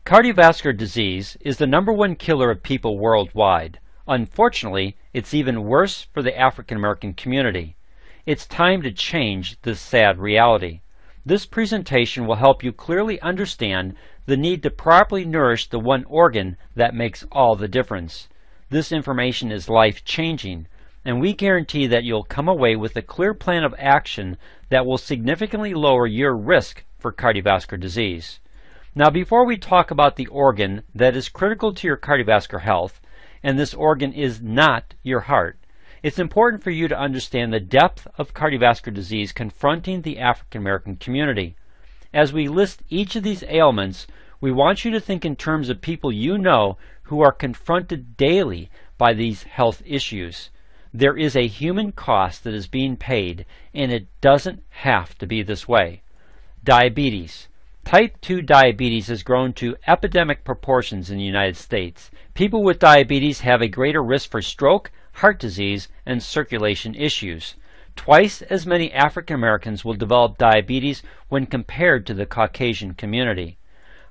Cardiovascular disease is the #1 killer of people worldwide. Unfortunately, it's even worse for the African American community. It's time to change this sad reality. This presentation will help you clearly understand the need to properly nourish the one organ that makes all the difference. This information is life-changing, and we guarantee that you'll come away with a clear plan of action that will significantly lower your risk for cardiovascular disease. Now, before we talk about the organ that is critical to your cardiovascular health, and this organ is not your heart, it's important for you to understand the depth of cardiovascular disease confronting the African American community. As we list each of these ailments, we want you to think in terms of people you know who are confronted daily by these health issues. There is a human cost that is being paid, and it doesn't have to be this way. Diabetes. Type 2 diabetes has grown to epidemic proportions in the United States. People with diabetes have a greater risk for stroke, heart disease, and circulation issues. Twice as many African Americans will develop diabetes when compared to the Caucasian community.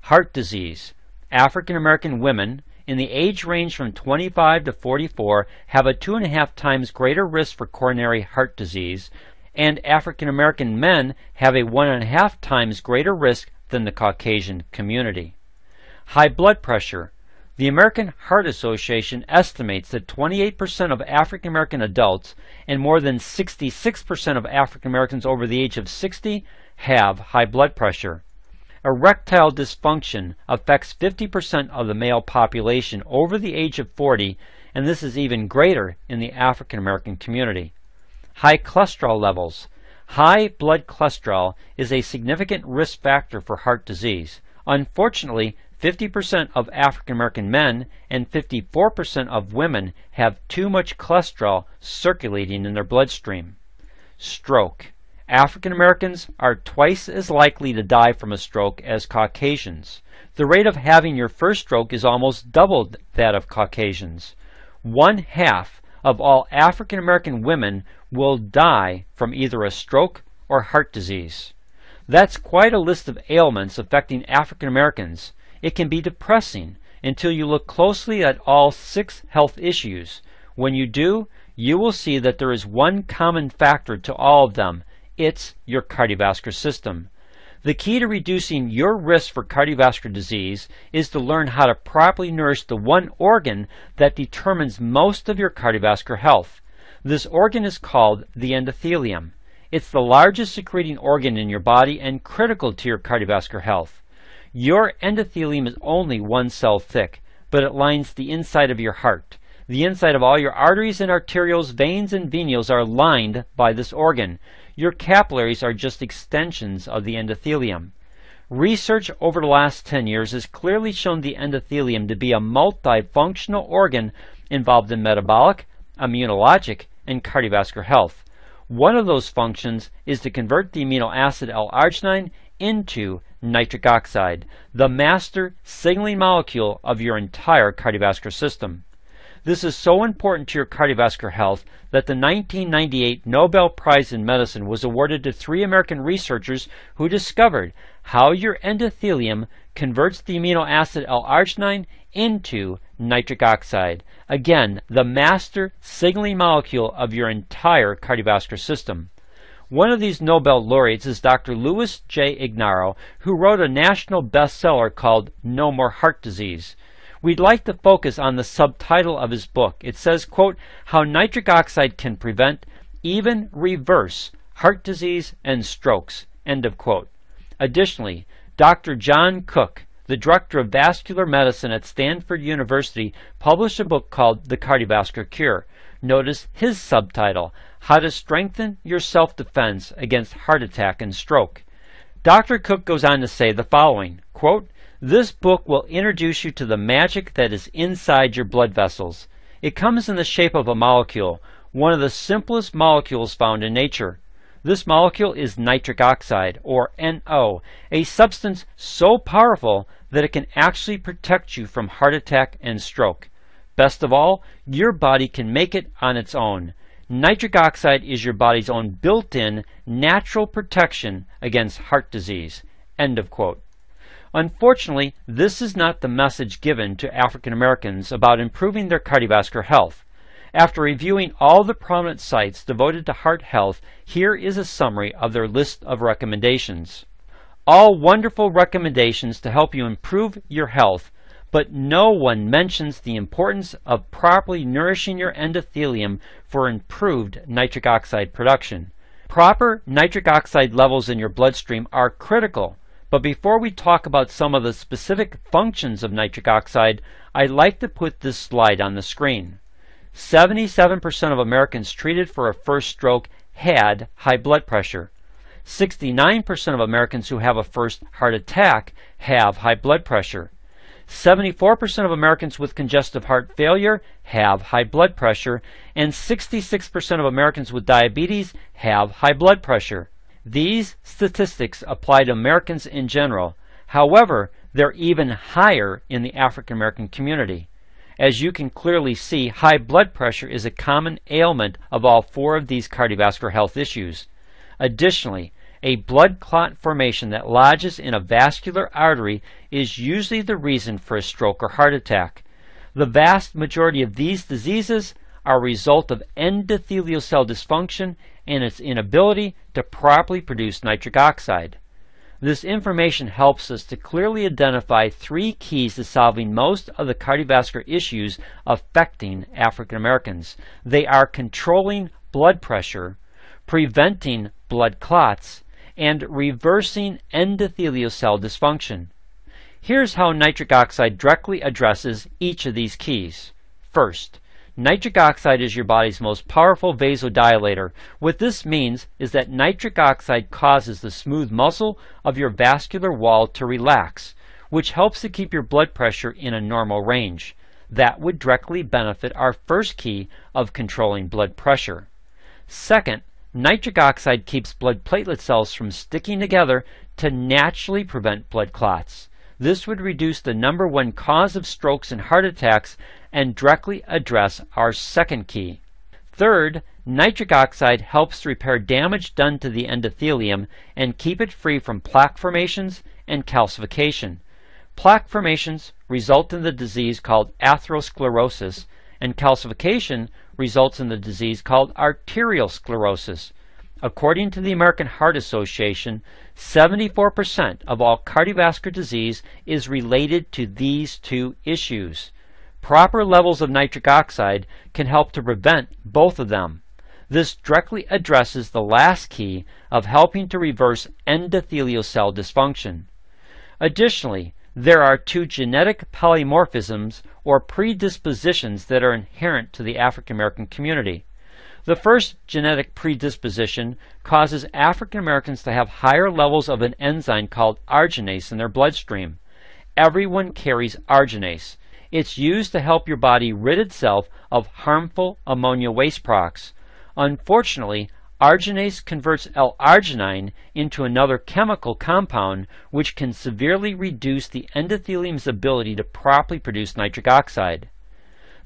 Heart disease. African American women in the age range from 25 to 44 have a 2.5 times greater risk for coronary heart disease, and African American men have a 1.5 times greater risk than the Caucasian community. High blood pressure. The American Heart Association estimates that 28% of African American adults and more than 66% of African Americans over the age of 60 have high blood pressure. Erectile dysfunction affects 50% of the male population over the age of 40, and this is even greater in the African American community. High cholesterol levels. High blood cholesterol is a significant risk factor for heart disease. Unfortunately, 50% of African American men and 54% of women have too much cholesterol circulating in their bloodstream. Stroke. African Americans are twice as likely to die from a stroke as Caucasians. The rate of having your first stroke is almost double that of Caucasians. 1/2 of all African American women will die from either a stroke or heart disease. That's quite a list of ailments affecting African Americans. It can be depressing until you look closely at all 6 health issues. When you do, you will see that there is one common factor to all of them. It's your cardiovascular system. The key to reducing your risk for cardiovascular disease is to learn how to properly nourish the one organ that determines most of your cardiovascular health. This organ is called the endothelium. It's the largest secreting organ in your body and critical to your cardiovascular health. Your endothelium is only 1 cell thick, but it lines the inside of your heart. The inside of all your arteries and arterioles, veins, and venules are lined by this organ. Your capillaries are just extensions of the endothelium. Research over the last 10 years has clearly shown the endothelium to be a multifunctional organ involved in metabolic, immunologic, and cardiovascular health. One of those functions is to convert the amino acid L-arginine into nitric oxide, the master signaling molecule of your entire cardiovascular system. This is so important to your cardiovascular health that the 1998 Nobel Prize in Medicine was awarded to 3 American researchers who discovered how your endothelium converts the amino acid L-arginine into nitric oxide. Again, the master signaling molecule of your entire cardiovascular system. One of these Nobel laureates is Dr. Louis J. Ignarro, who wrote a national bestseller called No More Heart Disease. We'd like to focus on the subtitle of his book. It says, quote, "How Nitric Oxide Can Prevent, Even Reverse, Heart Disease and Strokes," end of quote. Additionally, Dr. John Cook, the director of vascular medicine at Stanford University, published a book called The Cardiovascular Cure. Notice his subtitle, How to Strengthen Your Self-Defense Against Heart Attack and Stroke. Dr. Cook goes on to say the following, quote, "This book will introduce you to the magic that is inside your blood vessels. It comes in the shape of a molecule, one of the simplest molecules found in nature. This molecule is nitric oxide, or NO, a substance so powerful that it can actually protect you from heart attack and stroke. Best of all, your body can make it on its own. Nitric oxide is your body's own built-in natural protection against heart disease." End of quote. Unfortunately, this is not the message given to African Americans about improving their cardiovascular health. After reviewing all the prominent sites devoted to heart health, here is a summary of their list of recommendations. All wonderful recommendations to help you improve your health, but no one mentions the importance of properly nourishing your endothelium for improved nitric oxide production. Proper nitric oxide levels in your bloodstream are critical, but before we talk about some of the specific functions of nitric oxide, I'd like to put this slide on the screen. 77% of Americans treated for a first stroke had high blood pressure. 69% of Americans who have a first heart attack have high blood pressure. 74% of Americans with congestive heart failure have high blood pressure, and 66% of Americans with diabetes have high blood pressure. These statistics apply to Americans in general. However, they're even higher in the African American community. As you can clearly see, high blood pressure is a common ailment of all four of these cardiovascular health issues. Additionally, a blood clot formation that lodges in a vascular artery is usually the reason for a stroke or heart attack. The vast majority of these diseases are a result of endothelial cell dysfunction and its inability to properly produce nitric oxide. This information helps us to clearly identify three keys to solving most of the cardiovascular issues affecting African Americans. They are controlling blood pressure, preventing blood clots, and reversing endothelial cell dysfunction. Here's how nitric oxide directly addresses each of these keys. First, nitric oxide is your body's most powerful vasodilator. What this means is that nitric oxide causes the smooth muscle of your vascular wall to relax, which helps to keep your blood pressure in a normal range. That would directly benefit our first key of controlling blood pressure. Second, nitric oxide keeps blood platelet cells from sticking together to naturally prevent blood clots. This would reduce the number one cause of strokes and heart attacks and directly address our second key. Third, nitric oxide helps to repair damage done to the endothelium and keep it free from plaque formations and calcification. Plaque formations result in the disease called atherosclerosis, and calcification results in the disease called arterial sclerosis. According to the American Heart Association, 74% of all cardiovascular disease is related to these two issues. Proper levels of nitric oxide can help to prevent both of them. This directly addresses the last key of helping to reverse endothelial cell dysfunction. Additionally, there are two genetic polymorphisms or predispositions that are inherent to the African American community. The first genetic predisposition causes African Americans to have higher levels of an enzyme called arginase in their bloodstream. Everyone carries arginase. It's used to help your body rid itself of harmful ammonia waste products. Unfortunately, arginase converts L-arginine into another chemical compound which can severely reduce the endothelium's ability to properly produce nitric oxide.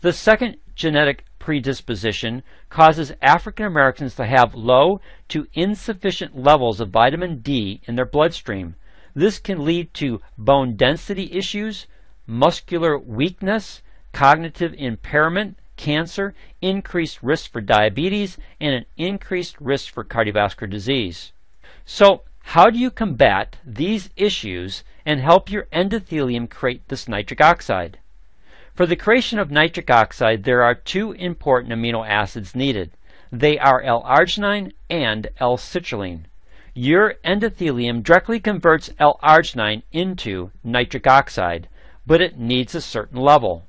The second genetic predisposition causes African Americans to have low to insufficient levels of vitamin D in their bloodstream. This can lead to bone density issues, muscular weakness, cognitive impairment, cancer, increased risk for diabetes, and an increased risk for cardiovascular disease. So, how do you combat these issues and help your endothelium create this nitric oxide? For the creation of nitric oxide, there are two important amino acids needed. They are L-arginine and L-citrulline. Your endothelium directly converts L-arginine into nitric oxide, but it needs a certain level.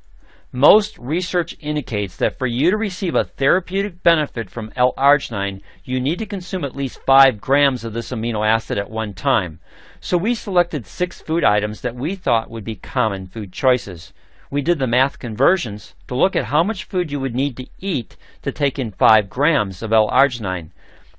Most research indicates that for you to receive a therapeutic benefit from L-arginine, you need to consume at least 5 grams of this amino acid at one time. So we selected 6 food items that we thought would be common food choices. We did the math conversions to look at how much food you would need to eat to take in 5 grams of L-arginine.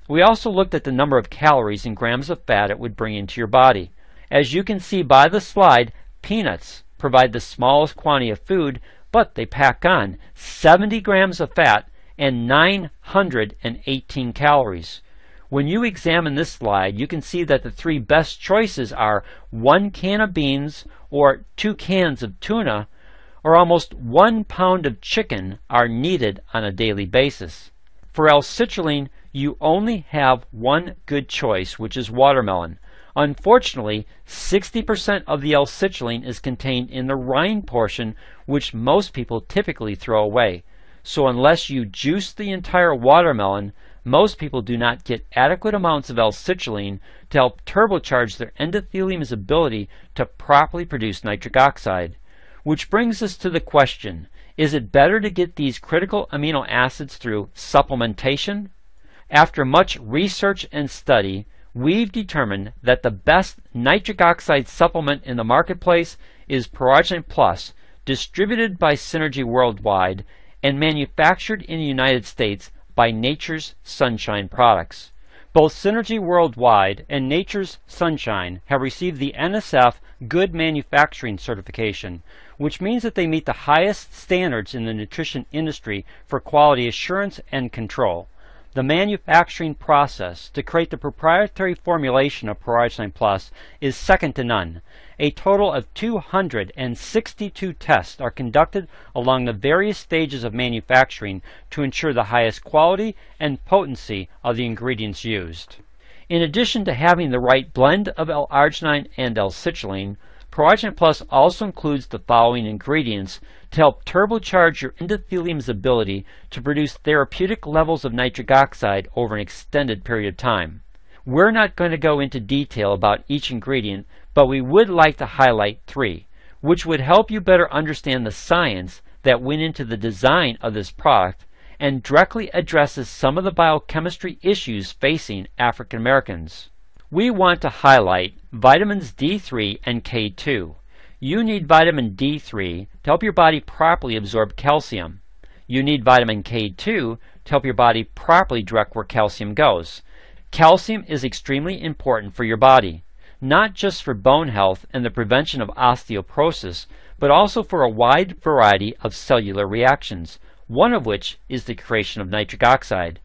We also looked at the number of calories and grams of fat it would bring into your body. As you can see by the slide, peanuts provide the smallest quantity of food, but they pack on 70 grams of fat and 918 calories. When you examine this slide, you can see that the three best choices are 1 can of beans, or 2 cans of tuna, or almost 1 pound of chicken are needed on a daily basis. For L-citrulline, you only have one good choice, which is watermelon. Unfortunately, 60% of the L-citrulline is contained in the rind portion, which most people typically throw away. So unless you juice the entire watermelon, most people do not get adequate amounts of L-citrulline to help turbocharge their endothelium's ability to properly produce nitric oxide. Which brings us to the question, is it better to get these critical amino acids through supplementation? After much research and study, we've determined that the best nitric oxide supplement in the marketplace is Proagenate Plus, distributed by Synergy worldwide and manufactured in the United States by Nature's Sunshine Products. Both Synergy Worldwide and Nature's Sunshine have received the NSF Good Manufacturing certification, which means that they meet the highest standards in the nutrition industry for quality assurance and control. The manufacturing process to create the proprietary formulation of Proagenate Plus is second to none. A total of 262 tests are conducted along the various stages of manufacturing to ensure the highest quality and potency of the ingredients used. In addition to having the right blend of L-arginine and L-citrulline, Proagenate Plus also includes the following ingredients to help turbocharge your endothelium's ability to produce therapeutic levels of nitric oxide over an extended period of time. We're not going to go into detail about each ingredient, but we would like to highlight 3, which would help you better understand the science that went into the design of this product and directly addresses some of the biochemistry issues facing African Americans. We want to highlight vitamins D3 and K2. You need vitamin D3 to help your body properly absorb calcium. You need vitamin K2 to help your body properly direct where calcium goes. Calcium is extremely important for your body, not just for bone health and the prevention of osteoporosis, but also for a wide variety of cellular reactions, one of which is the creation of nitric oxide.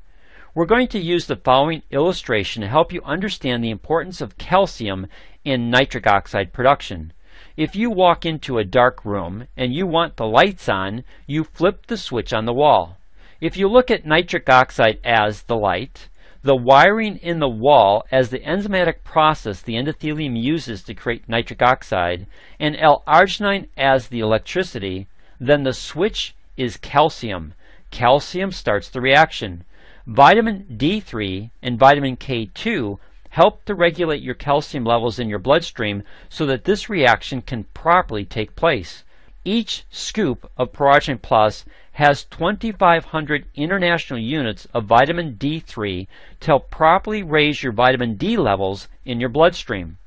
We're going to use the following illustration to help you understand the importance of calcium in nitric oxide production. If you walk into a dark room and you want the lights on, you flip the switch on the wall. If you look at nitric oxide as the light, the wiring in the wall as the enzymatic process the endothelium uses to create nitric oxide, and L-arginine as the electricity, then the switch is calcium. Calcium starts the reaction. Vitamin D3 and vitamin K2 help to regulate your calcium levels in your bloodstream so that this reaction can properly take place. Each scoop of Proagenate Plus has 2,500 international units of vitamin D3 to help properly raise your vitamin D levels in your bloodstream.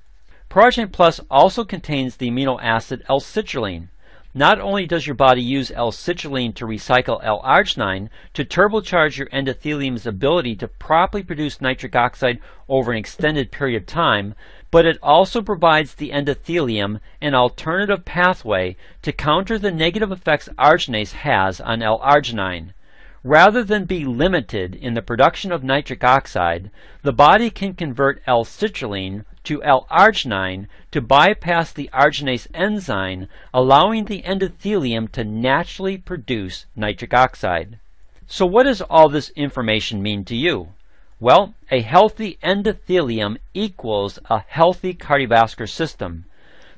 Proagenate Plus also contains the amino acid L-citrulline. Not only does your body use L-citrulline to recycle L-arginine to turbocharge your endothelium's ability to properly produce nitric oxide over an extended period of time, but it also provides the endothelium an alternative pathway to counter the negative effects arginase has on L-arginine. Rather than be limited in the production of nitric oxide, the body can convert L-citrulline to L-arginine to bypass the arginase enzyme, allowing the endothelium to naturally produce nitric oxide. So what does all this information mean to you? Well, a healthy endothelium equals a healthy cardiovascular system.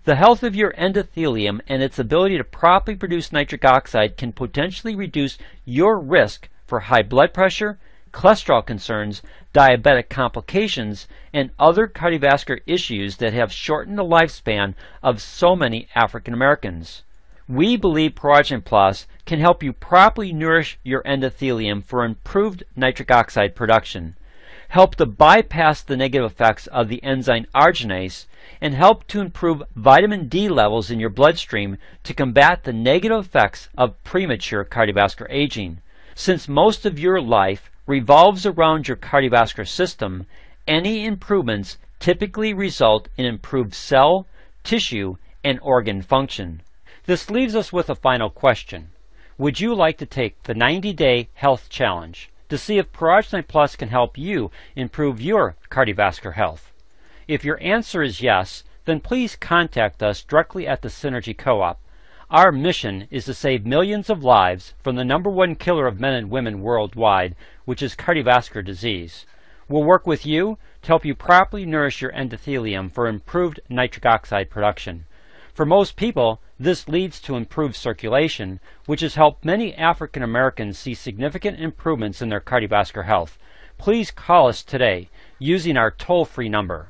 The health of your endothelium and its ability to properly produce nitric oxide can potentially reduce your risk for high blood pressure, cholesterol concerns, diabetic complications, and other cardiovascular issues that have shortened the lifespan of so many African Americans. We believe Proagenate Plus can help you properly nourish your endothelium for improved nitric oxide production, help to bypass the negative effects of the enzyme arginase, and help to improve vitamin D levels in your bloodstream to combat the negative effects of premature cardiovascular aging. Since most of your life revolves around your cardiovascular system, any improvements typically result in improved cell, tissue, and organ function. This leaves us with a final question. Would you like to take the 90-day health challenge? to see if Pyrogenite Plus can help you improve your cardiovascular health. If your answer is yes, then please contact us directly at the Synergy Co-op. Our mission is to save millions of lives from the number one killer of men and women worldwide, which is cardiovascular disease. We'll work with you to help you properly nourish your endothelium for improved nitric oxide production. For most people, this leads to improved circulation, which has helped many African Americans see significant improvements in their cardiovascular health. Please call us today using our toll-free number.